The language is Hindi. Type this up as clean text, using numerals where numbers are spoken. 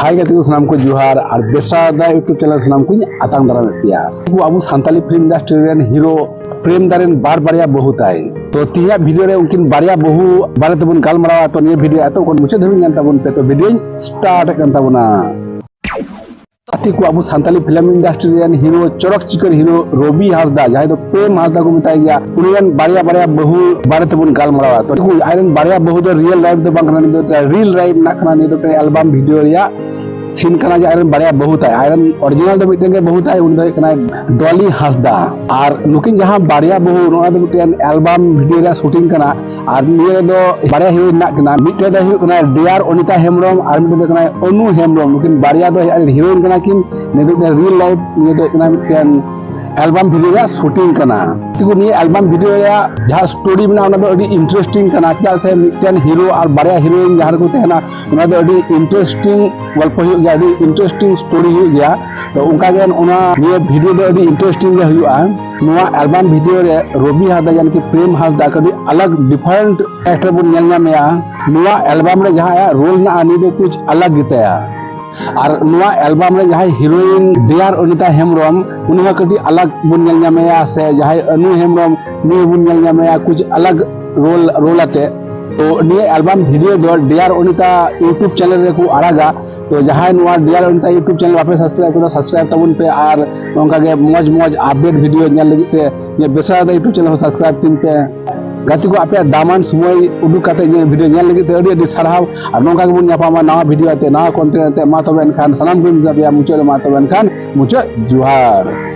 हाय गाते को सनाम को जुहार और बेसादा यूट्यूब चैनल सनाम को आतांग दाराम पेया को अबू सान्ताली फिल्म इंडस्ट्री रेन हीरो प्रेम दारेन बार बारिया बहु ताई तो तिया वीडियो रे उनकिन बारिया बहु बारे तबन गालमारावा तो निया वीडियो एतो कोन मुचे धबिन ताबन पे तो वीडियो स्टार्ट करन ताबना अति को अबू सान्ताली फिल्म इंडस्ट्री रेन हीरो चरक चिकर हीरो रवि हासदा जहां तो प्रेम हासदा को मिताई गया उनियन बारिया बारिया बहु बारे तबन गालमारावा तो को आयरन बारिया बहु तो रियल लाइफ दो बांग खाना दो रियल लाइफ ना खाना ने तो एल्बम वीडियो रिया सीन करना जो आयरन बारिया बहुत है आयरन ओरिजिनल तो मिटन के बहुत है उन दो डॉली हासदा और नुकिन जहां बारिया बहु नोना दो मिटन एल्बम वीडियो रे शूटिंग करना और निये दो बारिया हीरोइन ना करना मिटे दो हुई करना डीआर अनिता हेमब्रम और मिटे दो करना अनु हेमब्रम नुकिन बारिया दो हीरोइन करना किन ने दो रियल लाइफ निये दो करना मिटन एल्बम वीडियो रे शूटिंग करना तिको नि एल्बम वीडियो रे जहां स्टोरी में ना अडी इंटरेस्टिंग करना चदा से मिटन हीरो और बारिया हीरोइन जहां को तेना ना दो अडी इंटरेस्टिंग गल्प हो गया अडी इंटरेस्टिंग स्टोरी हो गया तो उनका गेन ओना ये वीडियो दो अडी इंटरेस्टिंग गे हुआ नोआ एल्बम वीडियो रे रवि हासदा यानी कि प्रेम हासदा कभी अलग डिफरेंट एक्टर बन नेलना में नोआ एल्बम रे जहां रोल ना आनी दो कुछ अलग गितया और नोआ एल्बम रे जहां हीरोइन डीआर अनिता हेमब्रम उन्हें कटी अलग बन नेलना में से जहां अनु हेमब्रम ने बन नेलना में कुछ अलग रोल आते तो निये एल्बम वीडियो दो डीआर अनिता यूट्यूब चैनल रे को आड़ागा तो जहां नोआ डीआर अनिता यूट्यूब चैनल वापस सब्सक्राइब तबन पे और नोंका के मौज अपडेट वीडियो नेल लगी ते ये बेसादा यूट्यूब चैनल सब्सक्राइब तीन पे गाती को आपे दामान समय उडुक काते ये वीडियो नेल लगी ते अडी साराव और नोंका के बुन न्यापामा नवा वीडियो आते नवा कंटेंट आते मा तबे एनखान सनाम को मुचे मा तबे एनखान मुचे जुहार।